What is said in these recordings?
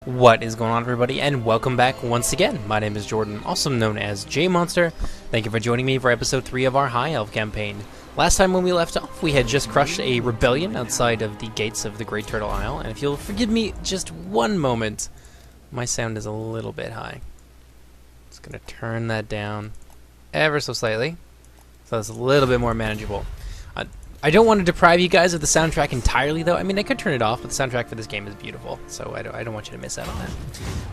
What is going on, everybody, and welcome back once again. My name is Jordan, also known as JMonster. Thank you for joining me for episode 3 of our High Elf campaign. Last time when we left off, we had just crushed a rebellion outside of the gates of the Great Turtle Isle, and if you'll forgive me just one moment, my sound is a little bit high. Just gonna turn that down ever so slightly, so it's a little bit more manageable. I don't want to deprive you guys of the soundtrack entirely, though. I mean, I could turn it off, but the soundtrack for this game is beautiful, so I don't want you to miss out on that.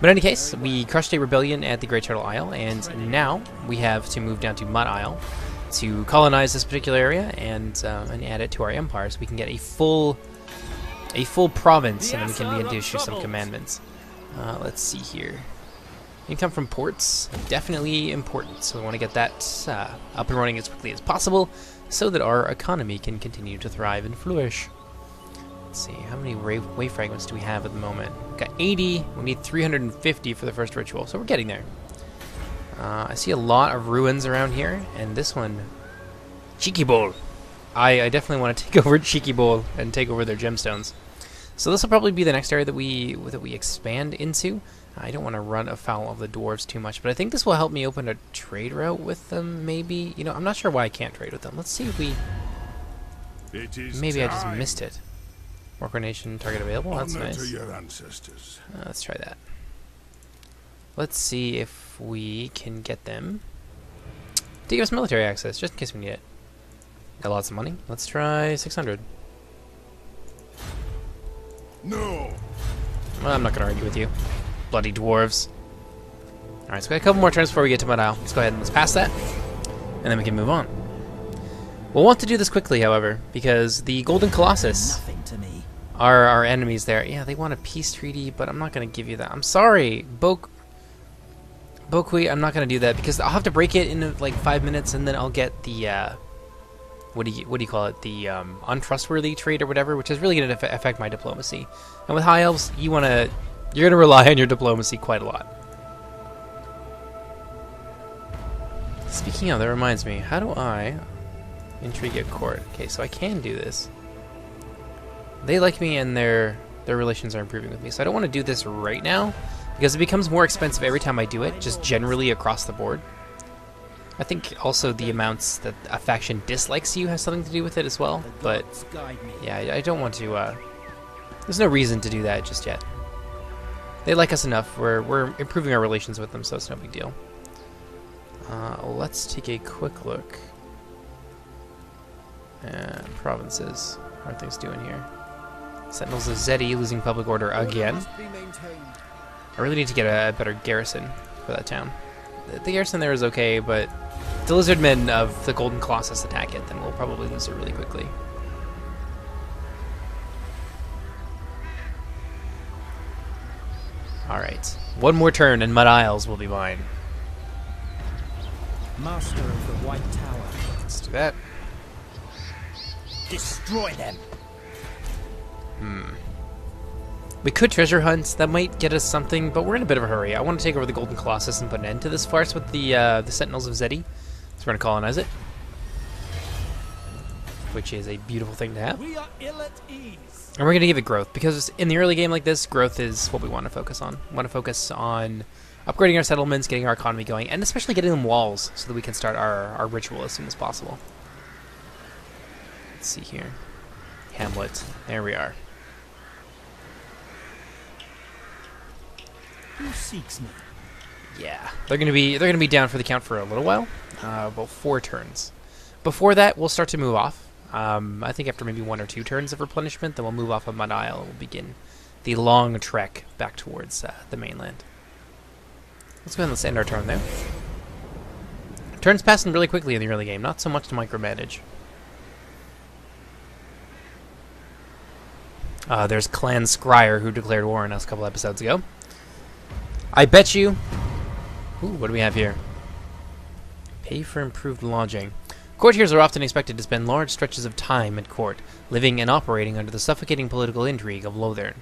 But in any case, we crushed a rebellion at the Great Turtle Isle, and now we have to move down to Mud Isle to colonize this particular area and add it to our empire, so we can get a full province, and then we can begin to issue some commandments. Let's see here. Income from ports, definitely important, so we want to get that up and running as quickly as possible, so that our economy can continue to thrive and flourish. Let's see, how many wave fragments do we have at the moment? We've got 80, we need 350 for the first ritual, so we're getting there. I see a lot of ruins around here, and this one, Cheeky Bowl. I definitely want to take over Cheeky Bowl and take over their gemstones. So this will probably be the next area that we expand into. I don't want to run afoul of the dwarves too much, but I think this will help me open a trade route with them, maybe. You know, I'm not sure why I can't trade with them. Let's see if we... Maybe I just missed it. Work nation target available? That's nice. Your ancestors. Let's try that. Let's see if we can get them to give us military access, just in case we need it. Got lots of money. Let's try 600. No. Well, I'm not going to argue with you. Bloody dwarves. Alright, so we got a couple more turns before we get to Mud Isle. Let's go ahead and let's pass that, and then we can move on. We'll want to do this quickly, however, because the Golden Colossus are our enemies there. Yeah, they want a peace treaty, but I'm not going to give you that. I'm sorry, Bokui, I'm not going to do that, because I'll have to break it in like 5 minutes, and then I'll get the, what do you call it? The untrustworthy trait or whatever, which is really going to affect my diplomacy. And with High Elves, you're going to rely on your diplomacy quite a lot. Speaking of, that reminds me, how do I intrigue at court? Okay, so I can do this. They like me, and their relations are improving with me, so I don't want to do this right now, because it becomes more expensive every time I do it, just generally across the board. I think also the amounts that a faction dislikes you has something to do with it as well, but yeah, I don't want to, there's no reason to do that just yet. They like us enough, we're improving our relations with them, so it's no big deal. Let's take a quick look at provinces. How are things doing here? Sentinels of Xeti losing public order again. I really need to get a better garrison for that town. The garrison there is okay, but if the Lizardmen of the Golden Colossus attack it, then we'll probably lose it really quickly. Alright, one more turn and Mud Isles will be mine. Master of the White Tower. Let's do that. Destroy them. We could treasure hunt, that might get us something, but we're in a bit of a hurry. I want to take over the Golden Colossus and put an end to this farce with the Sentinels of Xeti. So we're going to colonize it, which is a beautiful thing to have. We are ill at ease. And we're going to give it growth, because in the early game like this, growth is what we want to focus on. We want to focus on upgrading our settlements, getting our economy going, and especially getting them walls so that we can start our ritual as soon as possible. Let's see here. Hamlet. There we are. Who seeks me? Yeah, they're gonna be down for the count for a little while, about 4 turns. Before that, we'll start to move off. I think after maybe 1 or 2 turns of replenishment, then we'll move off of Mud Isle and we'll begin the long trek back towards the mainland. Let's go ahead and let's end our turn there. Turns passing really quickly in the early game, not so much to micromanage. There's Clan Scryer, who declared war on us a couple episodes ago. I bet you... Ooh, what do we have here? Pay for improved lodging. Courtiers are often expected to spend large stretches of time at court, living and operating under the suffocating political intrigue of Lothern.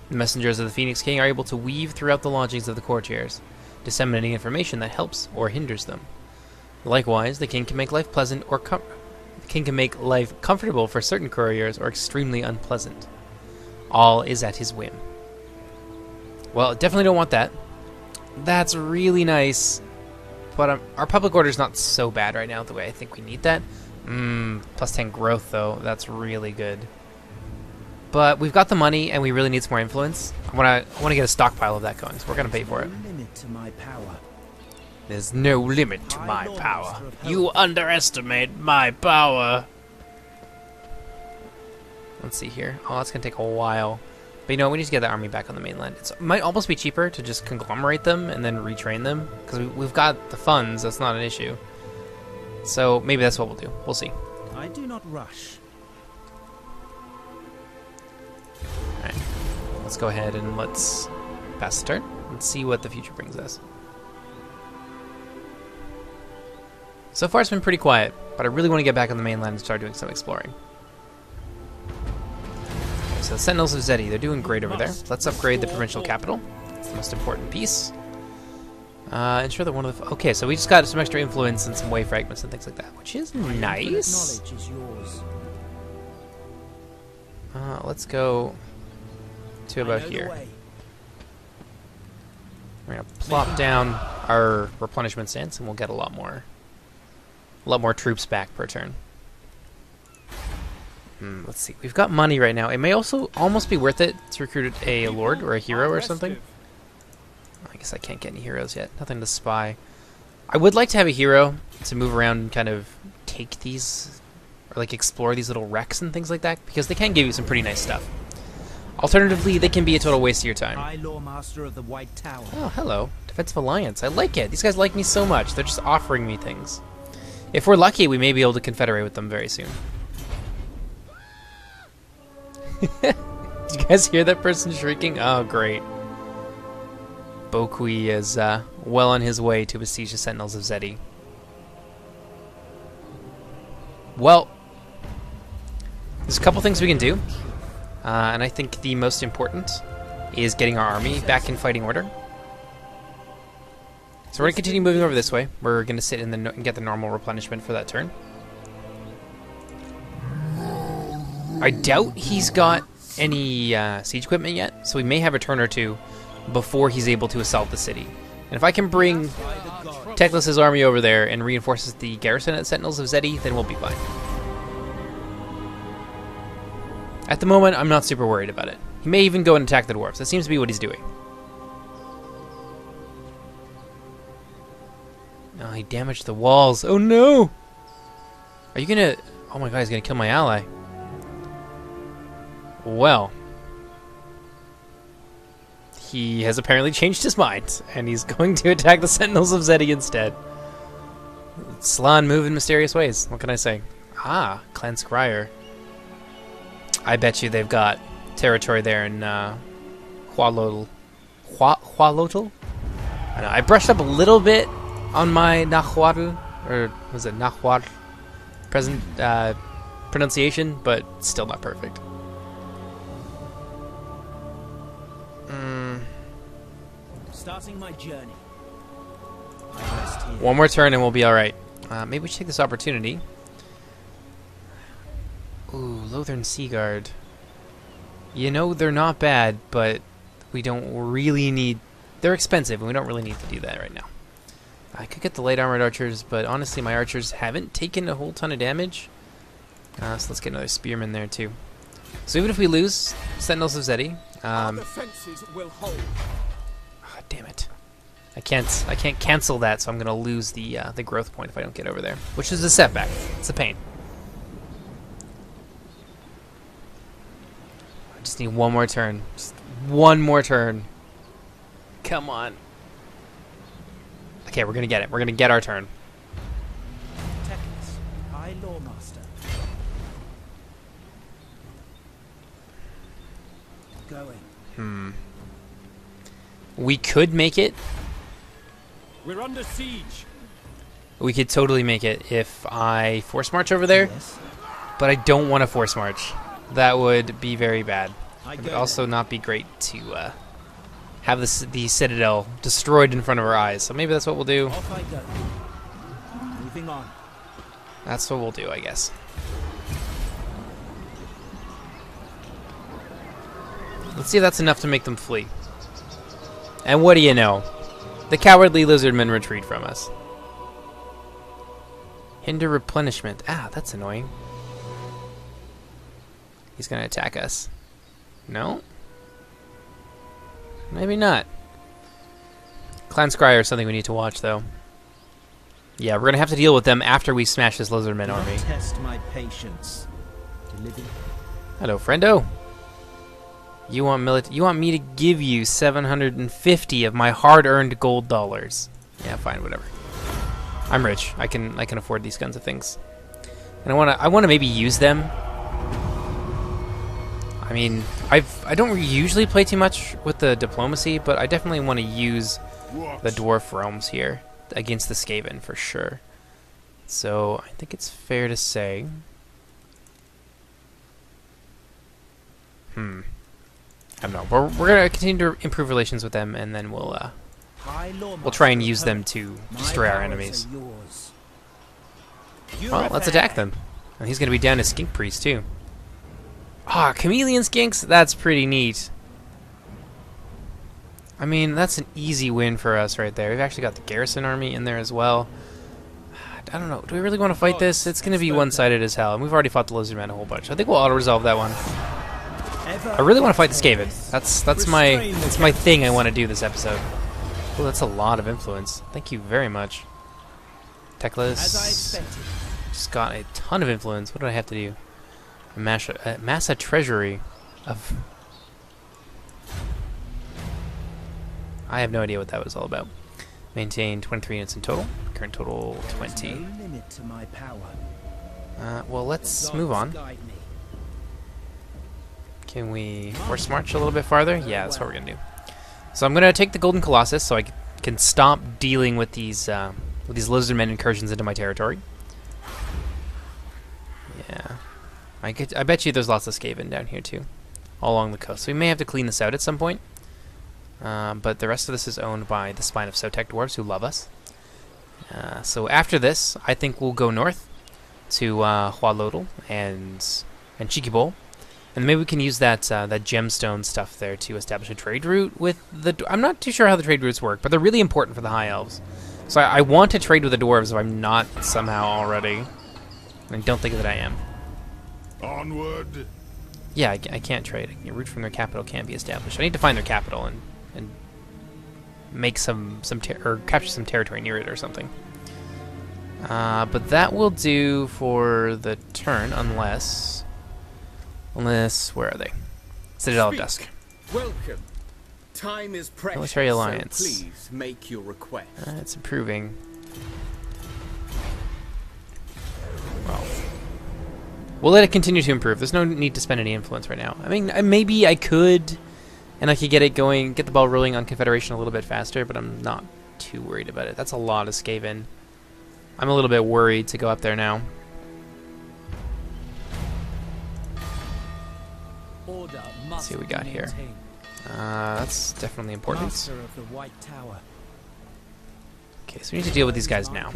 The messengers of the Phoenix King are able to weave throughout the lodgings of the courtiers, disseminating information that helps or hinders them. Likewise, the king can make life pleasant or comfortable for certain couriers or extremely unpleasant. All is at his whim. Well, definitely don't want that. That's really nice. But our public order is not so bad right now the way I think we need that. Plus 10 growth, though. That's really good. But we've got the money, and we really need some more influence. I want to get a stockpile of that going, so we're going to pay for it. Limit to my power. There's no limit to my power. You underestimate my power. Let's see here. Oh, that's going to take a while. But you know, we need to get the army back on the mainland. It might almost be cheaper to just conglomerate them and then retrain them. Because we've got the funds, that's not an issue. So maybe that's what we'll do. We'll see. I do not rush. Alright. Let's go ahead and let's pass the turn. Let's see what the future brings us. So far it's been pretty quiet, but I really want to get back on the mainland and start doing some exploring. So the Sentinels of Xeti, they're doing great over there. Let's upgrade the provincial capital. It's the most important piece. Ensure that one of the... Okay, so we just got some extra influence and some wave fragments and things like that, which is nice. Knowledge is yours. Let's go to about here. We're gonna plop down our replenishment stance, and we'll get a lot more troops back per turn. Let's see. We've got money right now. It may also almost be worth it to recruit a lord or a hero or something. I guess I can't get any heroes yet. Nothing to spy. I would like to have a hero to move around and kind of take these, or like explore these little wrecks and things like that, because they can give you some pretty nice stuff. Alternatively, they can be a total waste of your time. High Lord Master of the White Tower. Oh, hello. Defensive Alliance. I like it. These guys like me so much. They're just offering me things. If we're lucky, we may be able to confederate with them very soon. Did you guys hear that person shrieking? Oh, great. Bokui is well on his way to besiege the Sentinels of Xeti. Well, there's a couple things we can do. And I think the most important is getting our army back in fighting order. So we're going to continue moving over this way. We're going to sit in and get the normal replenishment for that turn. I doubt he's got any siege equipment yet, so we may have a turn or two before he's able to assault the city. And if I can bring Teclis' army over there and reinforces the garrison at Sentinels of Xeti, then we'll be fine. At the moment, I'm not super worried about it. He may even go and attack the dwarves. That seems to be what he's doing. Oh, he damaged the walls. Oh no! Are you gonna... Oh my god, he's gonna kill my ally. Well, he has apparently changed his mind, and he's going to attack the Sentinels of Xeti instead. Slan move in mysterious ways. What can I say? Ah, Clan Scryer. I bet you they've got territory there in Hualotl. Hualotl? I know, I brushed up a little bit on my Nahuatl, or was it Nahuatl present pronunciation, but still not perfect. Starting my journey. One more turn and we'll be alright. Maybe we should take this opportunity. Ooh, Lothern Seaguard. You know, they're not bad, but we don't really need... They're expensive, and we don't really need to do that right now. I could get the light armored archers, but honestly, my archers haven't taken a whole ton of damage. So let's get another spearman there, too. So even if we lose Sentinels of Xeti... defenses will hold. Oh, damn it. I can't cancel that, so I'm going to lose the growth point if I don't get over there. Which is a setback. It's a pain. I just need one more turn. Just one more turn. Come on. Okay, we're going to get it. We're going to get our turn. Teclis, High Lord Master. Going. We could make it. We're under siege. We could totally make it if I force march over there. Yes. But I don't want to force march. That would be very bad. I It would go also not be great to have the citadel destroyed in front of our eyes. So maybe that's what we'll do. Off I go. Moving on. That's what we'll do, I guess. Let's see if that's enough to make them flee. And what do you know? The cowardly lizardmen retreat from us. Hinder replenishment. Ah, that's annoying. He's gonna attack us. No? Maybe not. Clan Scryer is something we need to watch, though. Yeah, we're gonna have to deal with them after we smash this lizardman army. Test my patience. Hello, friendo. You want me to give you 750 of my hard-earned gold dollars? Yeah, fine, whatever. I'm rich. I can afford these kinds of things. And I wanna maybe use them. I mean, I don't usually play too much with the diplomacy, but I definitely want to use the dwarf realms here against the Skaven for sure. So I think it's fair to say. I don't know. We're gonna continue to improve relations with them, and then we'll try and use them to destroy our enemies. Well, let's attack them. And he's gonna be down as Skink Priest too. Ah, chameleon skinks. That's pretty neat. I mean, that's an easy win for us right there. We've actually got the garrison army in there as well. I don't know. Do we really want to fight this? It's gonna be one-sided as hell, and we've already fought the Lizardmen a whole bunch. I think we'll auto-resolve that one. I really want to fight the Skaven. That's my thing I want to do this episode. Oh, that's a lot of influence. Thank you very much. Teclis just got a ton of influence. What do I have to do? Amass a treasury of... I have no idea what that was all about. Maintain 23 units in total. Current total 20. Well, let's move on. Can we force march a little bit farther? Yeah, that's what we're gonna do. So I'm gonna take the Golden Colossus so I can stop dealing with these lizardmen incursions into my territory. Yeah, I bet you there's lots of Skaven down here too, all along the coast. So we may have to clean this out at some point. But the rest of this is owned by the Spine of Sotek dwarves who love us. So after this, I think we'll go north to Hualodl and Cheeky Bowl. And maybe we can use that gemstone stuff there to establish a trade route with the... I'm not too sure how the trade routes work, but they're really important for the High Elves. So I want to trade with the dwarves if I'm not somehow already. I don't think that I am. Onward. Yeah, I can't trade. A route from their capital can't be established. I need to find their capital and make or capture some territory near it or something. But that will do for the turn, unless where are they? Citadel of Dusk. Welcome. Time is precious. Military alliance. So please make your request. It's improving. Well, we'll let it continue to improve. There's no need to spend any influence right now. I mean, maybe I could, and I could get the ball rolling on Confederation a little bit faster, but I'm not too worried about it. That's a lot of Skaven. I'm a little bit worried to go up there now. Let's see what we got here. That's definitely important. Okay, so we need to deal with these guys now.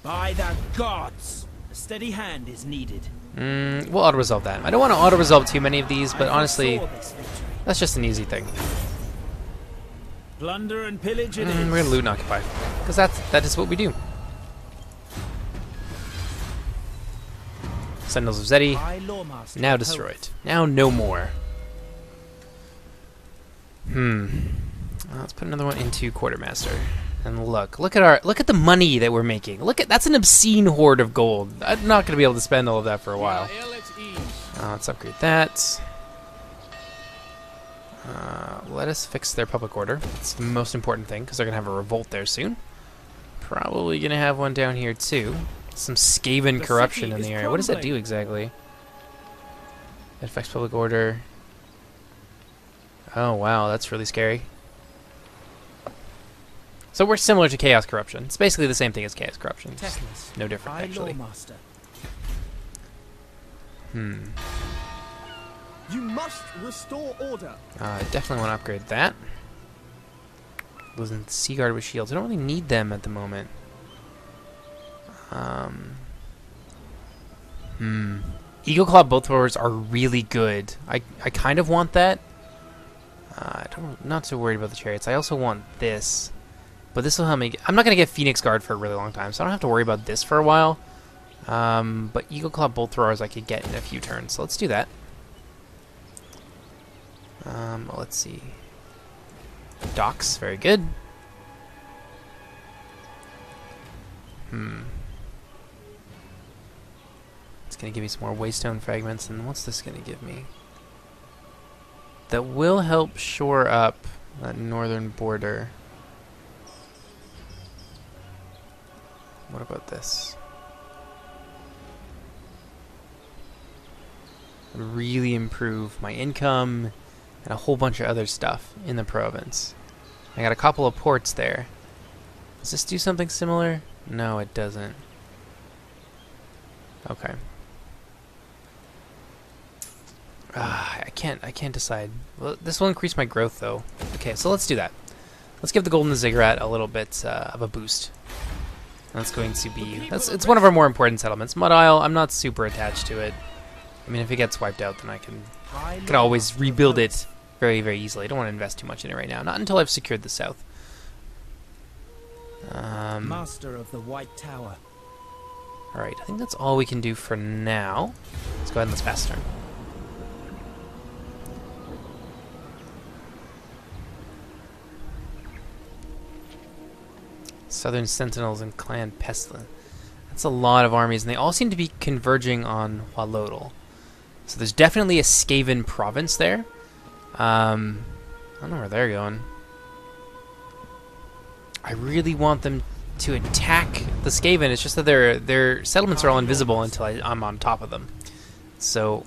By the gods, a steady hand is needed. We'll auto-resolve that. I don't want to auto-resolve too many of these, but honestly, that's just an easy thing. Plunder and pillage it is. We're gonna loot and occupy, because that is what we do. Sentinels of Xeti, now destroyed. Now no more. Let's put another one into Quartermaster. And look at the money that we're making. That's an obscene hoard of gold. I'm not gonna be able to spend all of that for a while. Let's upgrade that. Let us fix their public order. It's the most important thing, because they're gonna have a revolt there soon. Probably gonna have one down here too. Some Skaven corruption in the area. What does that do exactly? It affects public order. Oh wow, that's really scary. So we're similar to Chaos Corruption. It's basically the same thing as Chaos Corruption. Teclis. No different, actually. You must restore order. I definitely want to upgrade that. Wasn't Seaguard with shields. I don't really need them at the moment. Eagle Claw bow throwers are really good. I kind of want that. Not so worried about the chariots. I also want this. But this will help me. I'm not going to get Phoenix Guard for a really long time, so I don't have to worry about this for a while. But Eagle Claw bolt throwers I could get in a few turns, so let's do that. Let's see. Docks, very good. It's going to give me some more Waystone fragments, and what's this going to give me? That will help shore up that northern border. What about this? Would really improve my income and a whole bunch of other stuff in the province. I got a couple of ports there. Does this do something similar? No, it doesn't. Okay. I can't decide. Well, this will increase my growth though. Okay, so let's do that. Let's give the Golden Ziggurat a little bit of a boost. That's going to be... it's one of our more important settlements. Mud Isle, I'm not super attached to it. I mean, if it gets wiped out, then I can always rebuild it very, very easily. I don't want to invest too much in it right now. Not until I've secured the south. Master of the White Tower. Alright, I think that's all we can do for now. Let's go ahead and let's pass turn. Southern Sentinels and Clan Pestilence. That's a lot of armies, and they all seem to be converging on Walodal. So there's definitely a Skaven province there. I don't know where they're going. I really want them to attack the Skaven. It's just that their settlements are all invisible until I'm on top of them. So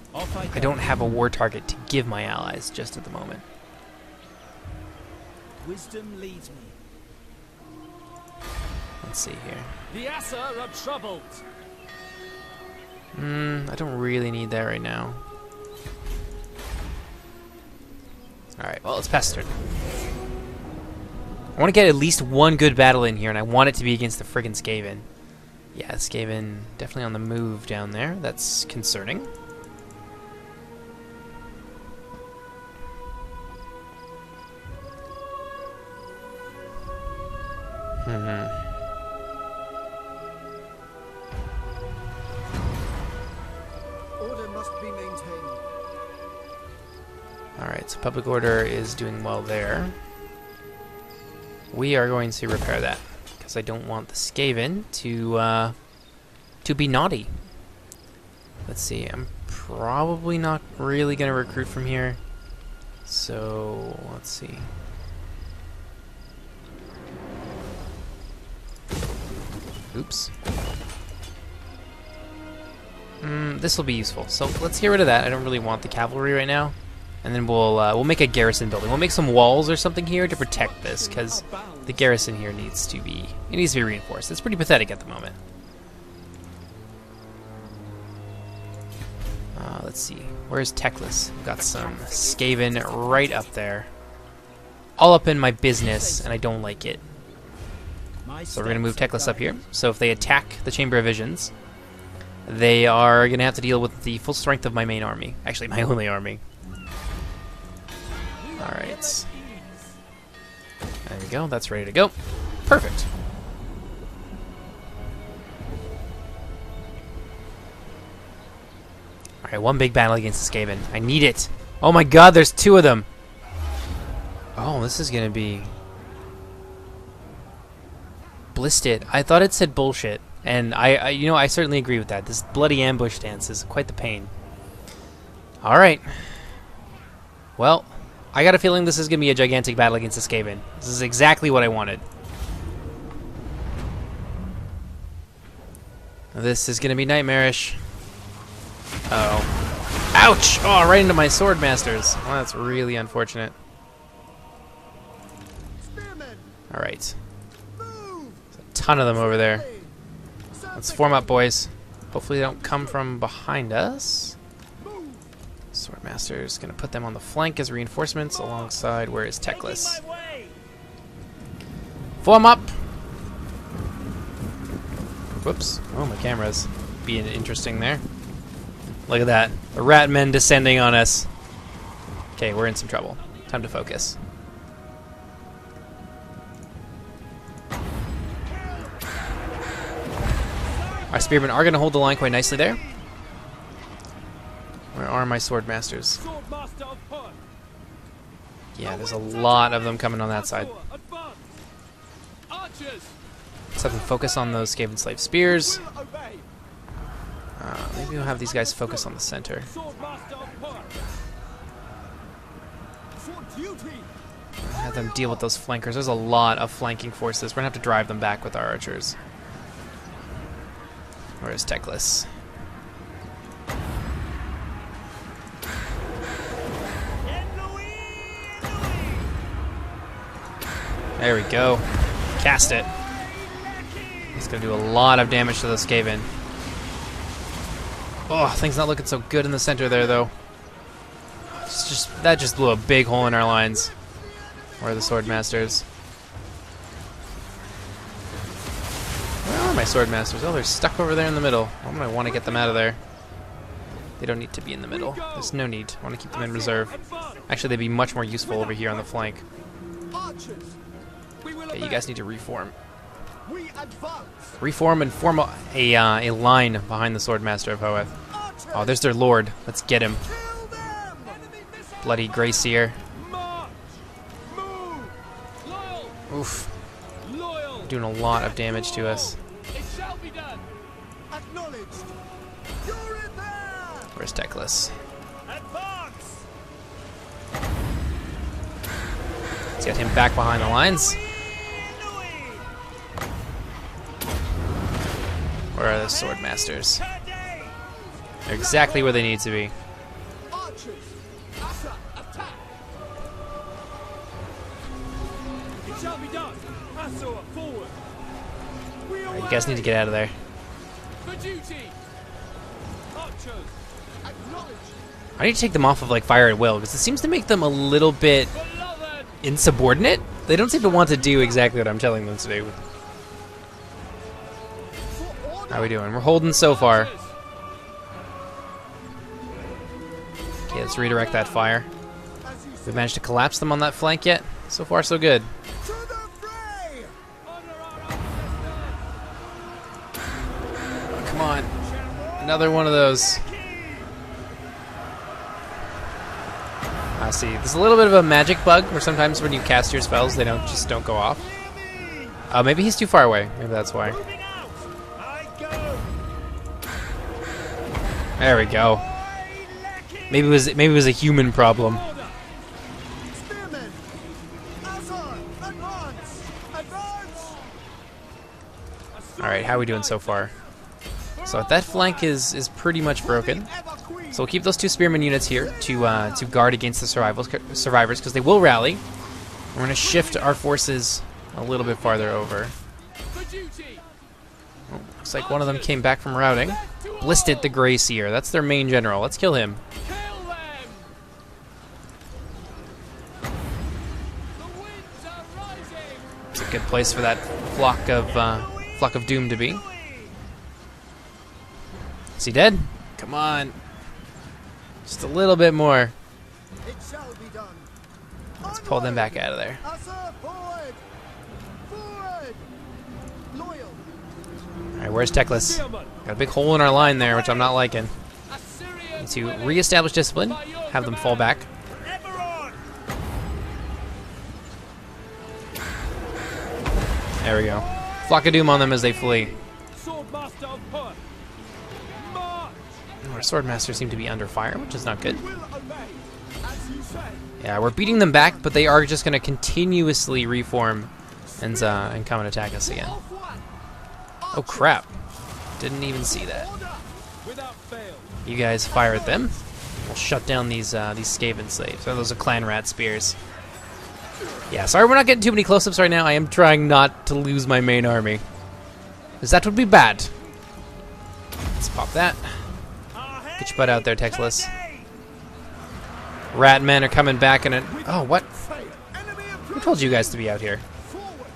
I don't have a war target to give my allies just at the moment. Wisdom leads me. Let's see here. The Asur are troubled. I don't really need that right now. Alright, well, let's pass turn. I want to get at least one good battle in here, and I want it to be against the friggin' Skaven. Yeah, Skaven definitely on the move down there. That's concerning. Order must be maintained. Alright, so public order is doing well there. We are going to repair that, because I don't want the Skaven to be naughty. Let's see, I'm probably not really going to recruit from here. So, let's see. Oops. This will be useful. So let's get rid of that. I don't really want the cavalry right now. And then we'll make a garrison building. We'll make some walls or something here to protect this, because the garrison here needs to be reinforced. It's pretty pathetic at the moment. Let's see. Where's Teclis? We've got some Skaven right up there. All up in my business, and I don't like it. So we're going to move Teclis up here. So if they attack the Chamber of Visions, they are going to have to deal with the full strength of my main army. Actually, my only army. Alright. There we go. That's ready to go. Perfect. Alright, one big battle against the Skaven. I need it. Oh my god, there's two of them. Oh, this is going to be... Blisted. I thought it said bullshit. And I certainly agree with that. This bloody ambush dance is quite the pain. Alright. Well, I got a feeling this is going to be a gigantic battle against the Skaven. This is exactly what I wanted. This is going to be nightmarish. Uh-oh. Ouch! Oh, right into my sword masters. Well, that's really unfortunate. Alright. Ton of them over there. Let's form up, boys. Hopefully they don't come from behind us. Swordmaster's gonna put them on the flank as reinforcements alongside where is Teclis. Form up! Whoops. Oh, my camera's being interesting there. Look at that. The rat men descending on us. Okay, we're in some trouble. Time to focus. Our spearmen are going to hold the line quite nicely there. Where are my sword masters? Swordmaster of Hoeth. Yeah, there's a lot of them coming on that side. Asur, advance. Archers. Let's have them focus on those Skaven slave spears. Will obey. Maybe we'll have these guys focus on the center. Swordmaster of Hoeth. For duty! Have them deal with those flankers. There's a lot of flanking forces. We're gonna have to drive them back with our archers. Where's Teclis? There we go. Cast it. It's gonna do a lot of damage to the Skaven. Oh, things not looking so good in the center there, though. That just blew a big hole in our lines. Where are the sword masters? Where are my sword masters? Oh, they're stuck over there in the middle. I'm gonna want to get them out of there. They don't need to be in the middle. There's no need. I want to keep them in reserve. Actually, they'd be much more useful over here on the flank. Archers! We will Okay, you obey. guys need to reform. We advance! Reform and form a line behind the Swordmaster of Hoeth. Archers! Oh, there's their lord. Let's get him. Kill them! Enemy missile! Bloody Grey Seer. March. Move. Loyal. Oof. Loyal. Doing a lot of damage to us. It shall be done. Acknowledged! You're in there! Where's Teclis? Advance. Let's get him back behind the lines. Where are the Swordmasters? They're exactly where they need to be. Archers! Asur, attack! It shall be done. Asur, forward. We Alright, you guys need to get out of there. For duty. Archers. Acknowledged! I need to take them off of like fire at will because it seems to make them a little bit Beloved. insubordinate. They don't seem to want to do exactly what I'm telling them to do. For order! How are we doing? We're holding so far. Archers. Okay, let's redirect that fire. As you We say, managed to collapse them on that flank yet? So far, so good. to the fray! Honor our ancestors. Oh, come on. Another one of those. See, there's a little bit of a magic bug where sometimes when you cast your spells, they don't go off. Maybe he's too far away. Maybe that's why. Moving out. I go. There we go. Maybe it was a human problem. Order. Spearmen! Asur, advance! Advance! All right, how are we doing so far? So that flank is pretty much broken. Ever queen! So we'll keep those two spearman units here to guard against the survivors because they will rally. We're gonna shift our forces a little bit farther over. For duty. Oh, looks like one of them came back from routing. Blisted the Grey Seer. That's their main general. Let's kill him. Kill them. The winds are rising. It's a good place for that flock of doom to be. Is he dead? Come on. Just a little bit more. It shall be done. Let's pull them back out of there. Asur, forward! Forward! Loyal! All right, where's Teclis? Spearmen. Got a big hole in our line there, which I'm not liking. Assyrian Need to women. re-establish discipline. By your Have them fall command. back. Ever on. There we go. Flock of doom on them as they flee. Swordmaster of Hoeth. March. Our swordmasters seem to be under fire, which is not good. Will obey! As you say! Yeah, we're beating them back, but they are just going to continuously reform and come and attack us again. Off one! Oh crap! Didn't even see that. Order! Without fail. You guys fire at them. We'll shut down these Skaven slaves. Oh, those are clan rat spears. Yeah, sorry we're not getting too many close-ups right now. I am trying not to lose my main army, because that would be bad. Let's pop that. Get your butt out there, Teclis. Rat men are coming back and oh, what? Enemy Who told you guys to be out here?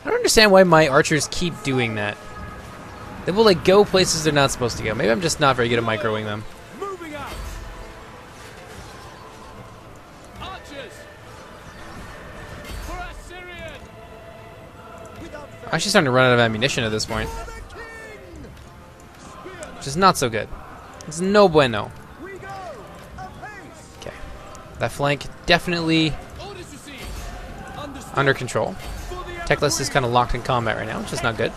I don't understand why my archers keep doing that. They will like go places they're not supposed to go. Maybe I'm just not very good at microing them. Moving out. I'm actually starting to run out of ammunition at this point, which is not so good. It's no bueno. Okay, that flank definitely under control. Teclis is kind of locked in combat right now, which is not good.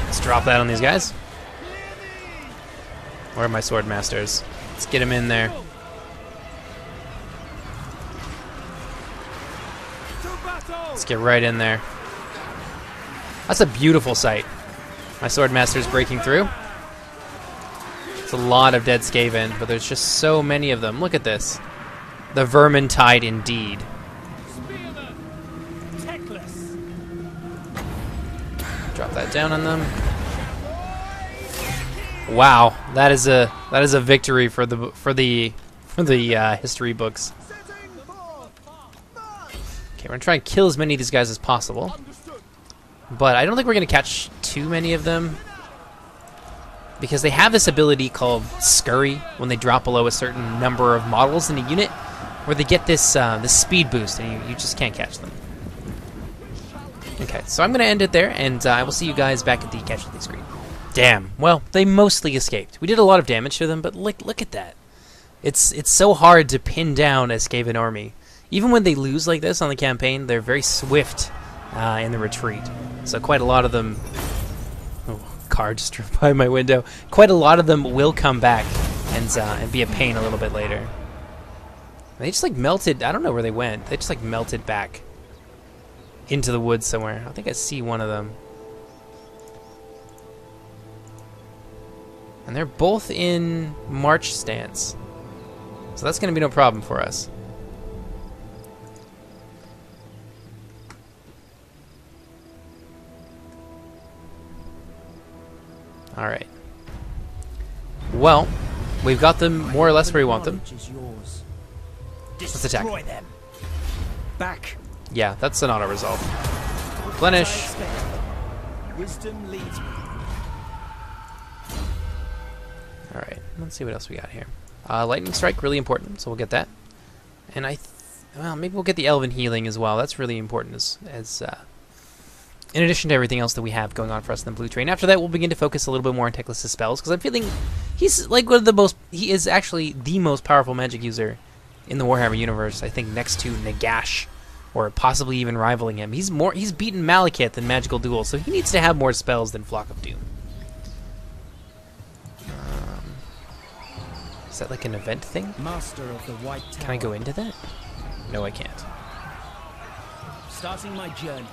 Let's drop that on these guys. Where are my sword masters? Let's get him in there. Let's get right in there. That's a beautiful sight. My sword master's breaking through. It's a lot of dead Skaven, but there's just so many of them. Look at this. The Vermintide indeed. Drop that down on them. Wow, that is a victory for the history books. Okay, we're gonna try and kill as many of these guys as possible, but I don't think we're gonna catch too many of them because they have this ability called Scurry when they drop below a certain number of models in a unit, where they get this this speed boost and you just can't catch them. Okay, so I'm gonna end it there, and I will see you guys back at the casualty screen. Damn. Well, they mostly escaped. We did a lot of damage to them, but look at that. It's so hard to pin down a Skaven army. Even when they lose like this on the campaign, they're very swift in the retreat. So quite a lot of them... Oh, car just drove by my window. Quite a lot of them will come back and be a pain a little bit later. They just like melted... I don't know where they went. They just like melted back into the woods somewhere. I think I see one of them. And they're both in march stance. So that's going to be no problem for us. Alright. Well, we've got them more or less where we want them. Let's attack. Them. Back. Yeah, that's an auto-resolve. Replenish. Wisdom leads me. Alright, let's see what else we got here. Lightning Strike, really important, so we'll get that. And well, maybe we'll get the Elven Healing as well. That's really important as in addition to everything else that we have going on for us in the blue train. After that, we'll begin to focus a little bit more on Teclis' spells, because I'm feeling he's like one of the most... He is actually the most powerful magic user in the Warhammer universe, I think, next to Nagash, or possibly even rivaling him. He's beaten Malekith in Magical Duel, so he needs to have more spells than Flock of Doom. Is that like an event thing? Master of the White Tower. Can I go into that? No, I can't. Starting my journey.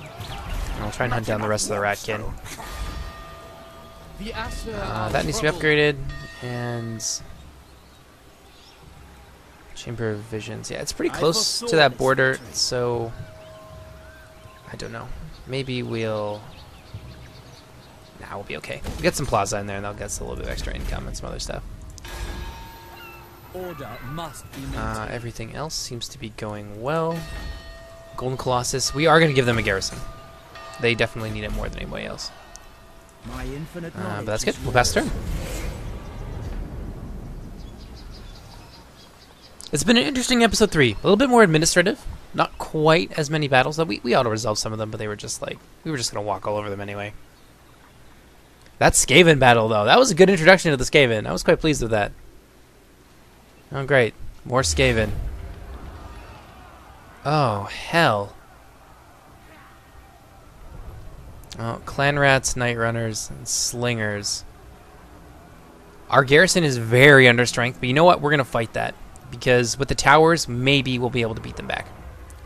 I'll try and hunt down the rest of the Ratkin. The Asur That needs to be upgraded, and Chamber of Visions. Yeah, it's pretty close to that border, so I don't know. Maybe we'll... Nah, we'll be okay. We'll get some Plaza in there, and that'll get us a little bit of extra income and some other stuff. Order must be everything else seems to be going well. Golden Colossus, we are going to give them a garrison. They definitely need it more than anybody else. My infinite But that's good. We'll pass turn. It's been an interesting episode 3. A little bit more administrative. Not quite as many battles. We auto-resolved some of them, but they were just like... We were just going to walk all over them anyway. That Skaven battle, though. That was a good introduction to the Skaven. I was quite pleased with that. Oh, great. More Skaven. Oh, hell. Oh, Clan Rats, Night Runners, and Slingers. Our garrison is very under strength, but you know what? We're going to fight that. Because with the towers, maybe we'll be able to beat them back.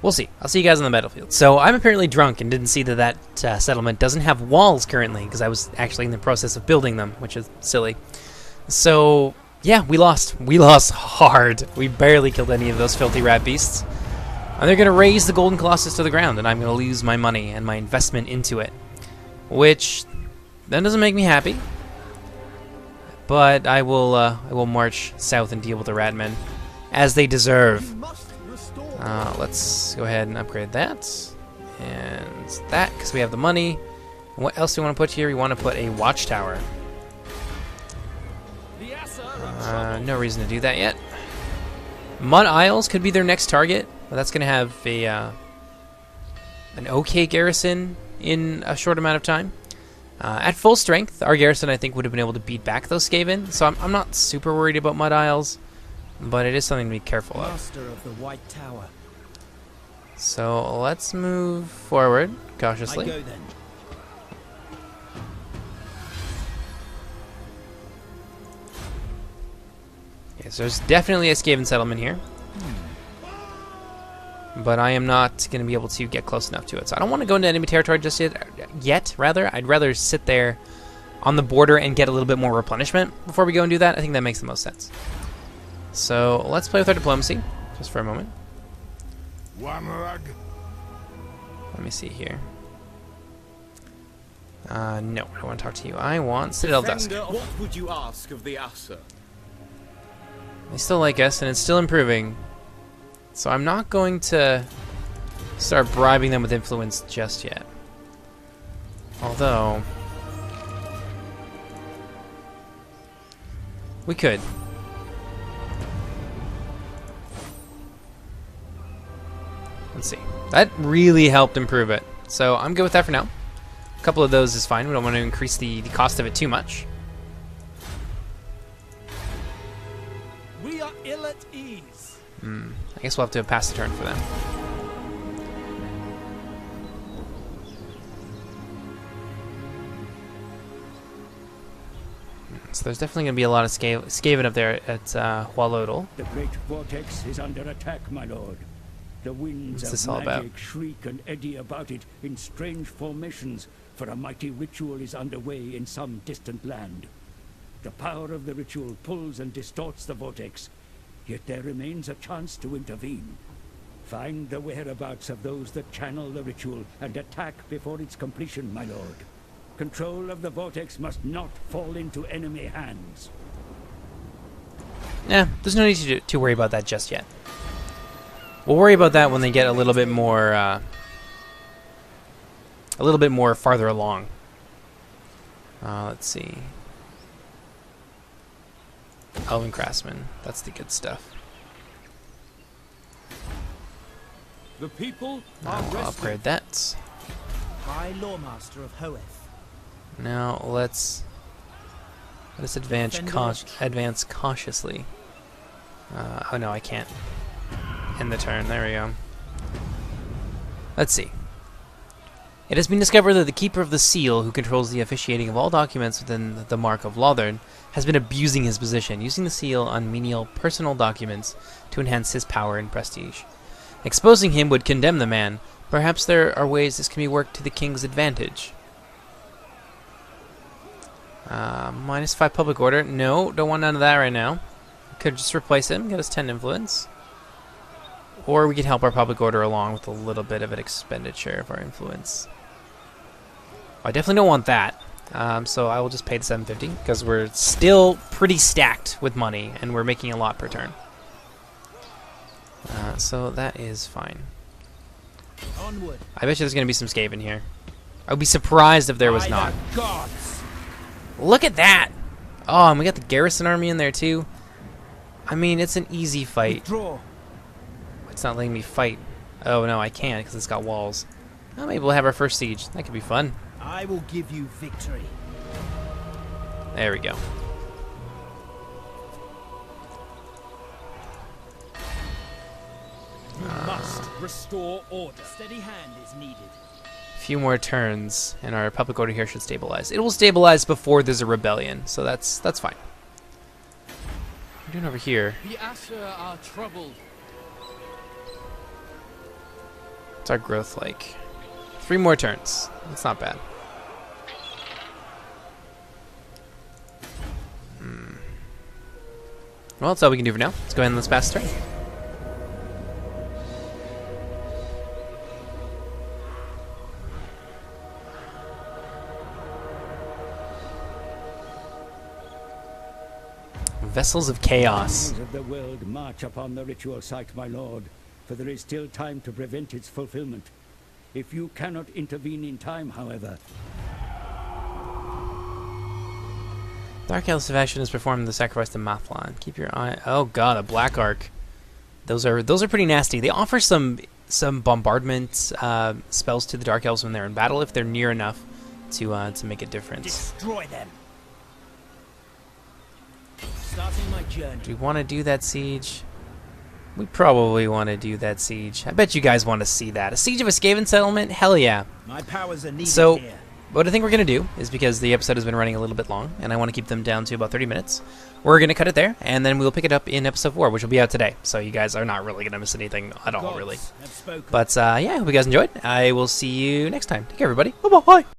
We'll see. I'll see you guys on the battlefield. So I'm apparently drunk and didn't see that settlement doesn't have walls currently, because I was actually in the process of building them, which is silly. So... yeah, we lost. We lost hard. We barely killed any of those filthy rat beasts. And they're going to raise the Golden Colossus to the ground, and I'm going to lose my money and my investment into it. Which, that doesn't make me happy. But I will march south and deal with the Ratmen, as they deserve. Let's go ahead and upgrade that. And that, because we have the money. And what else do we want to put here? We want to put a watchtower. No reason to do that yet. Mud Isles could be their next target, but that's going to have a an okay garrison in a short amount of time. At full strength, our garrison, I think, would have been able to beat back those Skaven, so I'm not super worried about Mud Isles, but it is something to be careful of. Master of the White Tower. So let's move forward cautiously. I go then. Yes, there's definitely a Skaven settlement here. But I am not going to be able to get close enough to it. So I don't want to go into enemy territory just yet. I'd rather sit there on the border and get a little bit more replenishment before we go and do that. I think that makes the most sense. So let's play with our diplomacy just for a moment. Warhammer. Let me see here. No, I don't want to talk to you. I want Citadel Dusk. What would you ask of the Asur? They still like us, and it's still improving. So I'm not going to start bribing them with influence just yet. Although we could. Let's see. That really helped improve it. So I'm good with that for now. A couple of those is fine. We don't want to increase the cost of it too much. We are ill at ease. I guess we'll have to pass the turn for them. So there's definitely going to be a lot of Skaven up there at Hualodal. The great vortex is under attack, my lord. The winds What's this of all about? magic shriek and eddy about it in strange formations, for a mighty ritual is underway in some distant land. The power of the ritual pulls and distorts the vortex, yet there remains a chance to intervene. Find the whereabouts of those that channel the ritual and attack before its completion, my lord. Control of the vortex must not fall into enemy hands. Yeah, there's no need to worry about that just yet. We'll worry about that when they get a little bit more farther along. Let's see. Elven Craftsman, that's the good stuff. The people I'll upgrade that. High Lawmaster of Hoeth. Now let's advance cautiously. Oh no, I can't. End the turn. There we go. Let's see. It has been discovered that the Keeper of the Seal, who controls the officiating of all documents within the Mark of Lothern, has been abusing his position, using the seal on menial personal documents to enhance his power and prestige. Exposing him would condemn the man. Perhaps there are ways this can be worked to the king's advantage. -5 public order. No, don't want none of that right now. Could just replace him, get us 10 influence. Or we could help our public order along with a little bit of an expenditure of our influence. I definitely don't want that. So I will just pay the 750 because we're still pretty stacked with money and we're making a lot per turn. So that is fine. Onward. I bet you there's going to be some Skaven here. I would be surprised if there was By not. the gods. Look at that! Oh, and we got the garrison army in there too. I mean, it's an easy fight. Withdraw. It's not letting me fight. Oh no, I can't because it's got walls. I'm able to have our first siege. That could be fun. I will give you victory. There we go. You must restore order. Steady hand is needed. A few more turns, and our public order here should stabilize. It will stabilize before there's a rebellion, so that's fine. What are we doing over here? The Asur are troubled. What's our growth like? 3 more turns. That's not bad. Well, that's all we can do for now. Let's go ahead and let's pass the turn. Vessels of Chaos. Kings of the world march upon the ritual site, my lord, for there is still time to prevent its fulfillment. If you cannot intervene in time, however... Dark Elves of action is performed the sacrifice to Mathlan. Keep your eye... Oh god, a Black Arc. Those are pretty nasty. They offer some some bombardment spells to the Dark Elves when they're in battle, if they're near enough to make a difference. Destroy them. Starting my journey. Do we want to do that siege? We probably want to do that siege. I bet you guys want to see that. A siege of a Skaven settlement? Hell yeah. My powers are needed So, here. what I think we're going to do is, because the episode has been running a little bit long, and I want to keep them down to about 30 minutes, we're going to cut it there, and then we'll pick it up in episode 4, which will be out today. So you guys are not really going to miss anything at all, really. Gods have spoken. But, yeah, I hope you guys enjoyed. I will see you next time. Take care, everybody. Bye-bye.